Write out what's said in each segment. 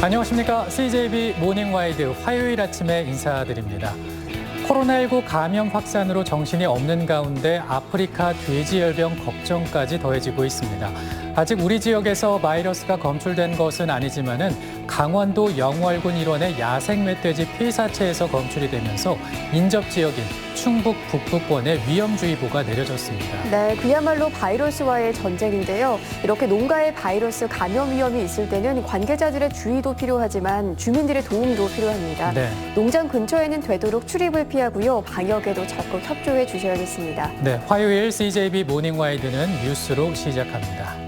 안녕하십니까. CJB 모닝와이드 화요일 아침에 인사드립니다. 코로나19 감염 확산으로 정신이 없는 가운데 아프리카 돼지열병 걱정까지 더해지고 있습니다. 아직 우리 지역에서 바이러스가 검출된 것은 아니지만은 강원도 영월군 일원의 야생 멧돼지 폐사체에서 검출이 되면서 인접 지역인 충북 북부권에 위험주의보가 내려졌습니다. 네, 그야말로 바이러스와의 전쟁인데요. 이렇게 농가에 바이러스 감염 위험이 있을 때는 관계자들의 주의도 필요하지만 주민들의 도움도 필요합니다. 네. 농장 근처에는 되도록 출입을 피하고요. 방역에도 적극 협조해 주셔야겠습니다. 네, 화요일 CJB 모닝와이드는 뉴스로 시작합니다.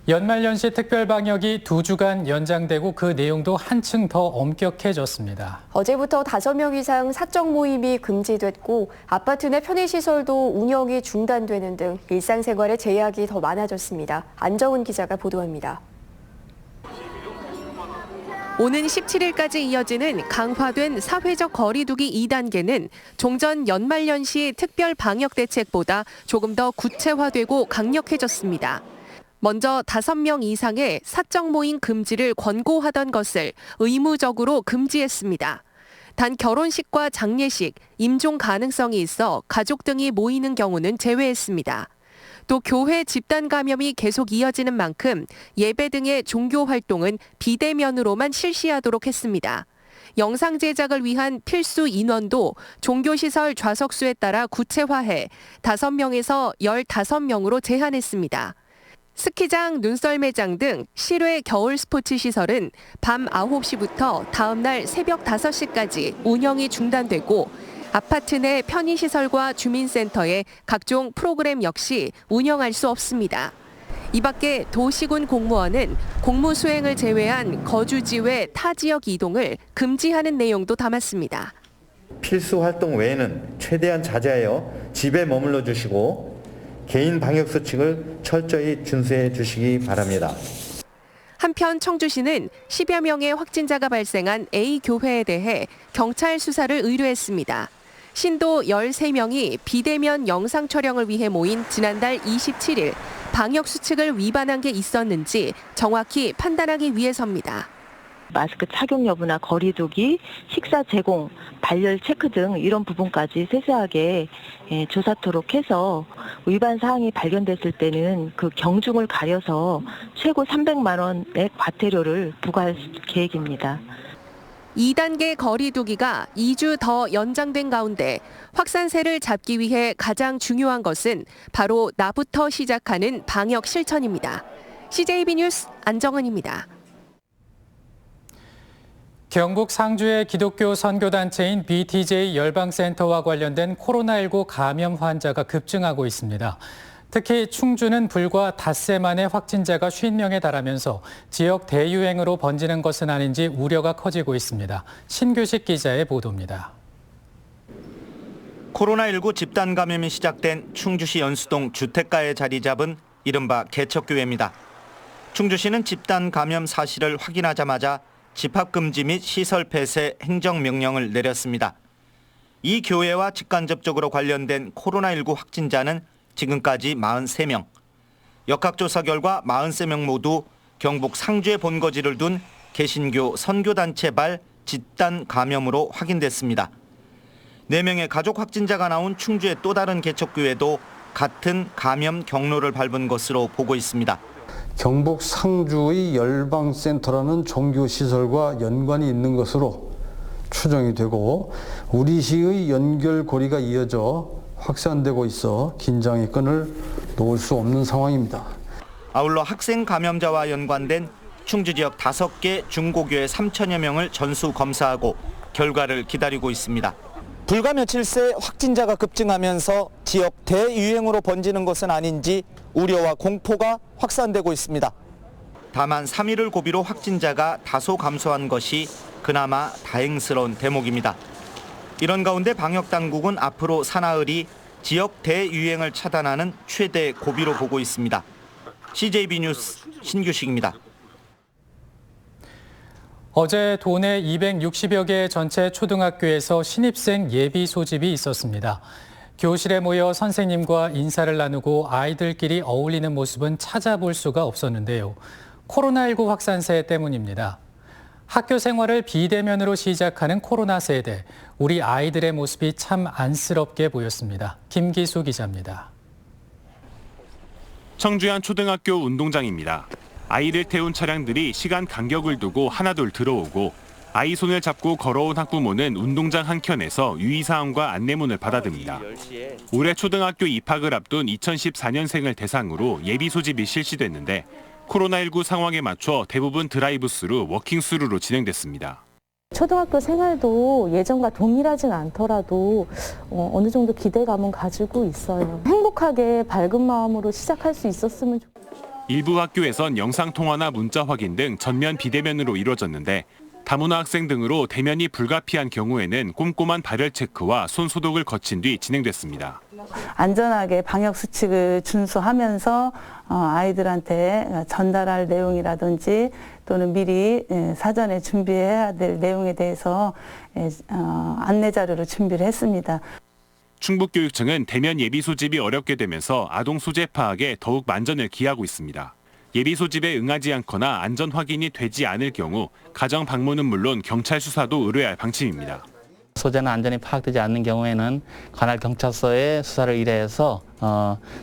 연말연시 특별방역이 2주간 연장되고 그 내용도 한층 더 엄격해졌습니다. 어제부터 5명 이상 사적 모임이 금지됐고 아파트 내 편의시설도 운영이 중단되는 등 일상생활에 제약이 더 많아졌습니다. 안정은 기자가 보도합니다. 오는 17일까지 이어지는 강화된 사회적 거리 두기 2단계는 종전 연말연시 특별방역대책보다 조금 더 구체화되고 강력해졌습니다. 먼저 5명 이상의 사적 모임 금지를 권고하던 것을 의무적으로 금지했습니다. 단 결혼식과 장례식, 임종 가능성이 있어 가족 등이 모이는 경우는 제외했습니다. 또 교회 집단 감염이 계속 이어지는 만큼 예배 등의 종교 활동은 비대면으로만 실시하도록 했습니다. 영상 제작을 위한 필수 인원도 종교시설 좌석수에 따라 구체화해 5명에서 15명으로 제한했습니다. 스키장, 눈썰매장 등 실외 겨울 스포츠 시설은 밤 9시부터 다음 날 새벽 5시까지 운영이 중단되고 아파트 내 편의시설과 주민센터의 각종 프로그램 역시 운영할 수 없습니다. 이 밖에 도시군 공무원은 공무 수행을 제외한 거주지 외 타 지역 이동을 금지하는 내용도 담았습니다. 필수 활동 외에는 최대한 자제하여 집에 머물러 주시고 개인 방역 수칙을 철저히 준수해 주시기 바랍니다. 한편 청주시는 10여 명의 확진자가 발생한 A교회에 대해 경찰 수사를 의뢰했습니다. 신도 13명이 비대면 영상 촬영을 위해 모인 지난달 27일 방역 수칙을 위반한 게 있었는지 정확히 판단하기 위해서입니다. 마스크 착용 여부나 거리 두기, 식사 제공, 발열 체크 등 이런 부분까지 세세하게 조사토록 해서 위반 사항이 발견됐을 때는 그 경중을 가려서 최고 300만 원의 과태료를 부과할 계획입니다. 2단계 거리 두기가 2주 더 연장된 가운데 확산세를 잡기 위해 가장 중요한 것은 바로 나부터 시작하는 방역 실천입니다. CJB 뉴스 안정은입니다. 경북 상주의 기독교 선교단체인 BTJ 열방센터와 관련된 코로나19 감염 환자가 급증하고 있습니다. 특히 충주는 불과 닷새 만에 확진자가 50명에 달하면서 지역 대유행으로 번지는 것은 아닌지 우려가 커지고 있습니다. 신규식 기자의 보도입니다. 코로나19 집단 감염이 시작된 충주시 연수동 주택가에 자리 잡은 이른바 개척교회입니다. 충주시는 집단 감염 사실을 확인하자마자 집합금지 및 시설 폐쇄 행정명령을 내렸습니다. 이 교회와 직간접적으로 관련된 코로나19 확진자는 지금까지 43명. 역학조사 결과 43명 모두 경북 상주에 본거지를 둔 개신교 선교단체발 집단 감염으로 확인됐습니다. 4명의 가족 확진자가 나온 충주의 또 다른 개척교회도 같은 감염 경로를 밟은 것으로 보고 있습니다. 경북 상주의 열방센터라는 종교시설과 연관이 있는 것으로 추정이 되고 우리 시의 연결고리가 이어져 확산되고 있어 긴장의 끈을 놓을 수 없는 상황입니다. 아울러 학생 감염자와 연관된 충주 지역 5개 중고교회 3천여 명을 전수 검사하고 결과를 기다리고 있습니다. 불과 며칠 새 확진자가 급증하면서 지역 대유행으로 번지는 것은 아닌지 우려와 공포가 확산되고 있습니다. 다만 3일을 고비로 확진자가 다소 감소한 것이 그나마 다행스러운 대목입니다. 이런 가운데 방역당국은 앞으로 사나흘이 지역 대유행을 차단하는 최대 고비로 보고 있습니다. CJB 뉴스 신규식입니다. 어제 도내 260여 개 전체 초등학교에서 신입생 예비 소집이 있었습니다. 교실에 모여 선생님과 인사를 나누고 아이들끼리 어울리는 모습은 찾아볼 수가 없었는데요. 코로나19 확산세 때문입니다. 학교 생활을 비대면으로 시작하는 코로나 세대, 우리 아이들의 모습이 참 안쓰럽게 보였습니다. 김기수 기자입니다. 청주 한 초등학교 운동장입니다. 아이를 태운 차량들이 시간 간격을 두고 하나둘 들어오고 아이 손을 잡고 걸어온 학부모는 운동장 한켠에서 유의사항과 안내문을 받아듭니다. 올해 초등학교 입학을 앞둔 2014년생을 대상으로 예비 소집이 실시됐는데 코로나19 상황에 맞춰 대부분 드라이브스루, 워킹스루로 진행됐습니다. 초등학교 생활도 예전과 동일하진 않더라도 어느 정도 기대감은 가지고 있어요. 행복하게 밝은 마음으로 시작할 수 있었으면 좋겠어요. 일부 학교에선 영상통화나 문자 확인 등 전면 비대면으로 이루어졌는데 다문화 학생 등으로 대면이 불가피한 경우에는 꼼꼼한 발열 체크와 손 소독을 거친 뒤 진행됐습니다. 안전하게 방역 수칙을 준수하면서 아이들한테 전달할 내용이라든지 또는 미리 사전에 준비해야 될 내용에 대해서 안내 자료를 준비를 했습니다. 충북교육청은 대면 예비 소집이 어렵게 되면서 아동 소재 파악에 더욱 만전을 기하고 있습니다. 예비 소집에 응하지 않거나 안전 확인이 되지 않을 경우 가정 방문은 물론 경찰 수사도 의뢰할 방침입니다. 소재는 안전히 파악되지 않는 경우에는 관할 경찰서에 수사를 의뢰해서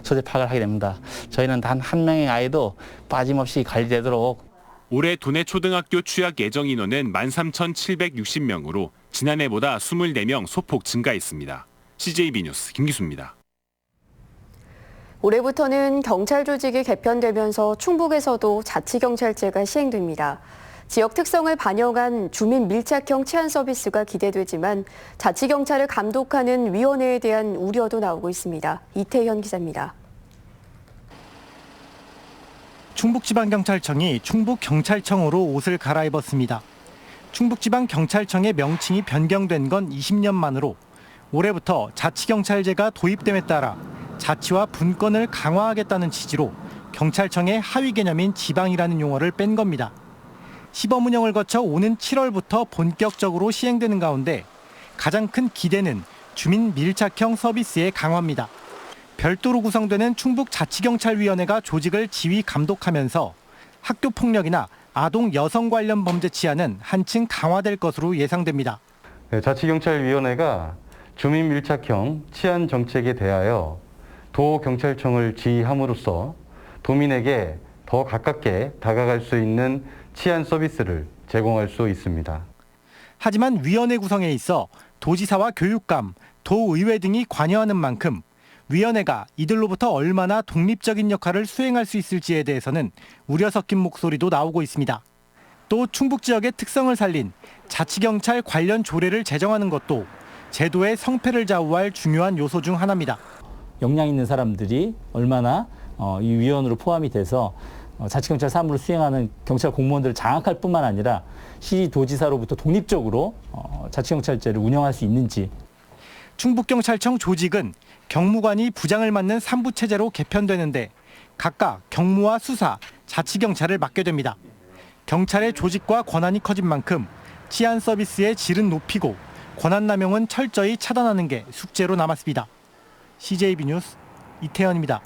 소재 파악을 하게 됩니다. 저희는 단 한 명의 아이도 빠짐없이 관리되도록. 올해 도내 초등학교 취약 예정 인원은 13,760명으로 지난해보다 24명 소폭 증가했습니다. CJB 뉴스 김기수입니다. 올해부터는 경찰 조직이 개편되면서 충북에서도 자치경찰제가 시행됩니다. 지역 특성을 반영한 주민 밀착형 치안 서비스가 기대되지만 자치경찰을 감독하는 위원회에 대한 우려도 나오고 있습니다. 이태현 기자입니다. 충북지방경찰청이 충북경찰청으로 옷을 갈아입었습니다. 충북지방경찰청의 명칭이 변경된 건 20년 만으로 올해부터 자치경찰제가 도입됨에 따라 자치와 분권을 강화하겠다는 취지로 경찰청의 하위 개념인 지방이라는 용어를 뺀 겁니다. 시범 운영을 거쳐 오는 7월부터 본격적으로 시행되는 가운데 가장 큰 기대는 주민 밀착형 서비스의 강화입니다. 별도로 구성되는 충북자치경찰위원회가 조직을 지휘 감독하면서 학교 폭력이나 아동 여성 관련 범죄 치안은 한층 강화될 것으로 예상됩니다. 자치경찰위원회가 주민 밀착형 치안 정책에 대하여 도경찰청을 지휘함으로써 도민에게 더 가깝게 다가갈 수 있는 치안 서비스를 제공할 수 있습니다. 하지만 위원회 구성에 있어 도지사와 교육감, 도의회 등이 관여하는 만큼 위원회가 이들로부터 얼마나 독립적인 역할을 수행할 수 있을지에 대해서는 우려 섞인 목소리도 나오고 있습니다. 또 충북 지역의 특성을 살린 자치경찰 관련 조례를 제정하는 것도 제도의 성패를 좌우할 중요한 요소 중 하나입니다. 역량 있는 사람들이 얼마나 이 위원으로 포함이 돼서 자치경찰 사무를 수행하는 경찰 공무원들을 장악할 뿐만 아니라 시도지사로부터 독립적으로 자치경찰제를 운영할 수 있는지. 충북경찰청 조직은 경무관이 부장을 맡는 3부 체제로 개편되는데 각각 경무와 수사, 자치경찰을 맡게 됩니다. 경찰의 조직과 권한이 커진 만큼 치안 서비스의 질은 높이고 권한 남용은 철저히 차단하는 게 숙제로 남았습니다. CJB 뉴스 이태현입니다.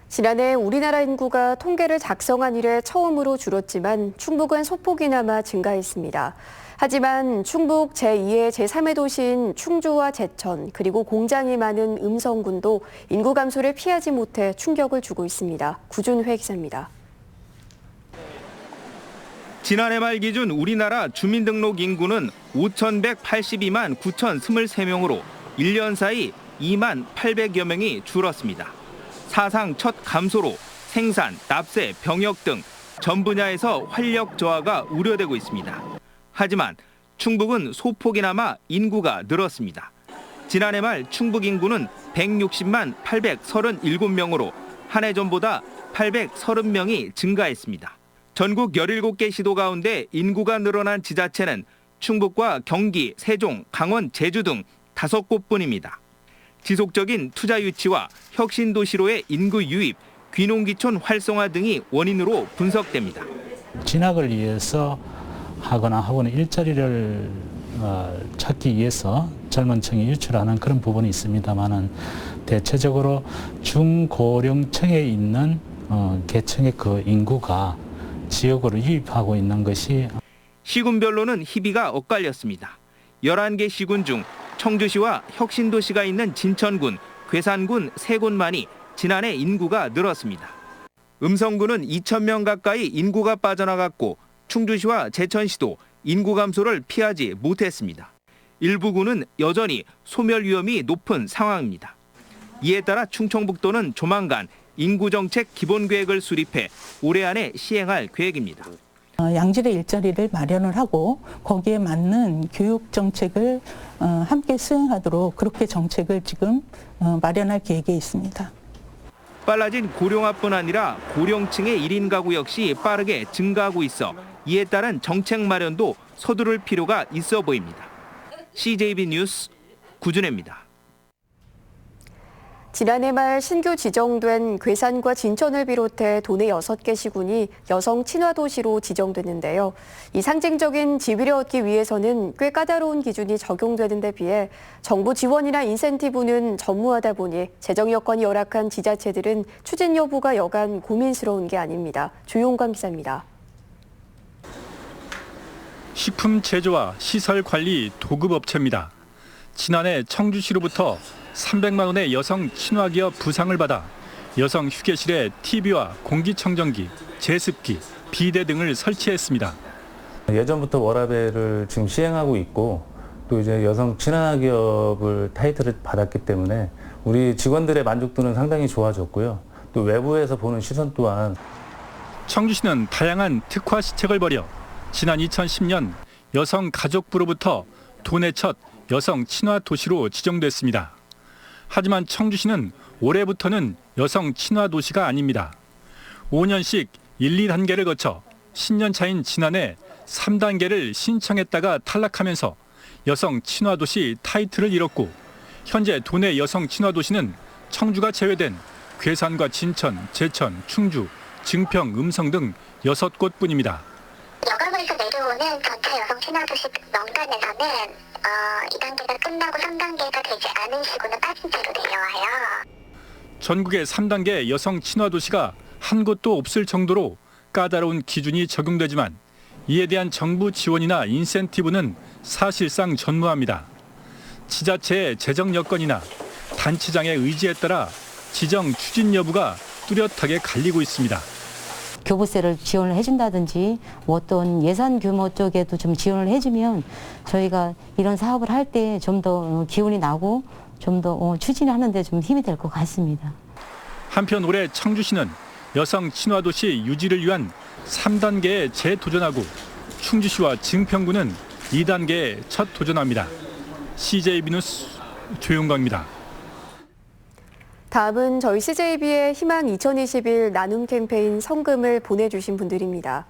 지난해 우리나라 인구가 통계를 작성한 이래 처음으로 줄었지만 충북은 소폭이나마 증가했습니다. 하지만 충북 제2의 제3의 도시인 충주와 제천 그리고 공장이 많은 음성군도 인구 감소를 피하지 못해 충격을 주고 있습니다. 구준회 기자입니다. 지난해 말 기준 우리나라 주민등록 인구는 5,182만 9,023명으로 1년 사이 2만 800여 명이 줄었습니다. 사상 첫 감소로 생산, 납세, 병역 등 전 분야에서 활력 저하가 우려되고 있습니다. 하지만 충북은 소폭이나마 인구가 늘었습니다. 지난해 말 충북 인구는 160만 837명으로 한 해 전보다 830명이 증가했습니다. 전국 17개 시도 가운데 인구가 늘어난 지자체는 충북과 경기, 세종, 강원, 제주 등 5곳뿐입니다. 지속적인 투자 유치와 혁신 도시로의 인구 유입, 귀농귀촌 활성화 등이 원인으로 분석됩니다. 진학을 위해서 하거나 학원의 일자리를 찾기 위해서 젊은 층이 유출하는 그런 부분이 있습니다만은 대체적으로 중고령층에 있는 계층의 그 인구가 지역으로 유입하고 있는 것이 시군별로는 희비가 엇갈렸습니다. 11개 시군 중 청주시와 혁신도시가 있는 진천군, 괴산군 3군만이 지난해 인구가 늘었습니다. 음성군은 2,000명 가까이 인구가 빠져나갔고 충주시와 제천시도 인구 감소를 피하지 못했습니다. 일부 군은 여전히 소멸 위험이 높은 상황입니다. 이에 따라 충청북도는 조만간 인구정책 기본계획을 수립해 올해 안에 시행할 계획입니다. 양질의 일자리를 마련을 하고 거기에 맞는 교육 정책을 함께 수행하도록 그렇게 정책을 지금 마련할 계획에 있습니다. 빨라진 고령화뿐 아니라 고령층의 1인 가구 역시 빠르게 증가하고 있어 이에 따른 정책 마련도 서두를 필요가 있어 보입니다. CJB 뉴스 구준혜입니다. 지난해 말 신규 지정된 괴산과 진천을 비롯해 도내 6개 시군이 여성 친화 도시로 지정됐는데요. 이 상징적인 지위를 얻기 위해서는 꽤 까다로운 기준이 적용되는 데 비해 정부 지원이나 인센티브는 전무하다 보니 재정 여건이 열악한 지자체들은 추진 여부가 여간 고민스러운 게 아닙니다. 조용관 기자입니다. 식품 제조와 시설 관리 도급업체입니다. 지난해 청주시로부터 300만 원의 여성 친화기업 부상을 받아 여성 휴게실에 TV와 공기청정기, 제습기, 비데 등을 설치했습니다. 예전부터 워라밸을 지금 시행하고 있고 또 이제 여성 친화기업을 타이틀을 받았기 때문에 우리 직원들의 만족도는 상당히 좋아졌고요. 또 외부에서 보는 시선 또한 청주시는 다양한 특화 시책을 벌여 지난 2010년 여성가족부로부터 도내 첫 여성 친화 도시로 지정됐습니다. 하지만 청주시는 올해부터는 여성 친화 도시가 아닙니다. 5년씩 1, 2단계를 거쳐 신년차인 지난해 3단계를 신청했다가 탈락하면서 여성 친화 도시 타이틀을 잃었고 현재 도내 여성 친화 도시는 청주가 제외된 괴산과 진천, 제천, 충주, 증평, 음성 등 6곳뿐입니다. 여감에서 내려오는 전체 여성 친화 도시 명단에서는 2단계가 끝나고 3단계가 되지 않은 시군은 빠진 채로 내려와요. 전국의 3단계 여성 친화 도시가 한 곳도 없을 정도로 까다로운 기준이 적용되지만 이에 대한 정부 지원이나 인센티브는 사실상 전무합니다. 지자체의 재정 여건이나 단체장의 의지에 따라 지정 추진 여부가 뚜렷하게 갈리고 있습니다. 교부세를 지원을 해준다든지 어떤 예산 규모 쪽에도 좀 지원을 해주면 저희가 이런 사업을 할 때 좀 더 기운이 나고 좀 더 추진하는 데 좀 힘이 될 것 같습니다. 한편 올해 청주시는 여성 친화도시 유지를 위한 3단계에 재도전하고 충주시와 증평구는 2단계에 첫 도전합니다. CJB 뉴스 조용광입니다. 다음은 저희 CJB의 희망 2021 나눔 캠페인 성금을 보내주신 분들입니다.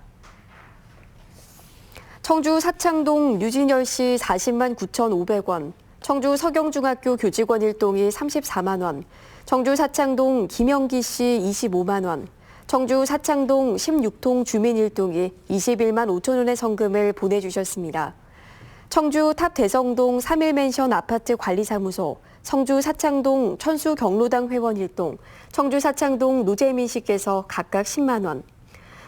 청주 사창동 유진열 씨 40만 9,500원, 청주 서경중학교 교직원 일동이 34만 원, 청주 사창동 김영기 씨 25만 원, 청주 사창동 16동 주민 일동이 21만 5천 원의 성금을 보내주셨습니다. 청주 탑대성동 3일맨션 아파트 관리사무소, 청주 사창동 천수 경로당 회원 일동, 청주 사창동 노재민 씨께서 각각 10만 원,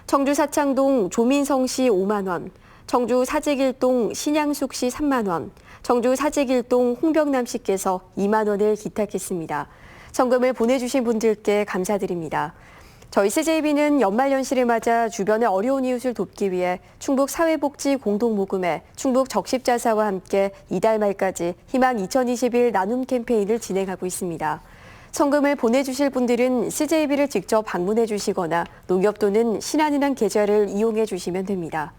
청주 사창동 조민성 씨 5만 원, 청주 사직일동 신양숙 씨 3만 원, 청주 사직일동 홍병남 씨께서 2만 원을 기탁했습니다. 성금을 보내주신 분들께 감사드립니다. 저희 CJB는 연말연시를 맞아 주변의 어려운 이웃을 돕기 위해 충북 사회복지 공동모금회 충북 적십자사와 함께 이달 말까지 희망 2021 나눔 캠페인을 진행하고 있습니다. 성금을 보내주실 분들은 CJB를 직접 방문해 주시거나 농협 또는 신한은행 계좌를 이용해 주시면 됩니다.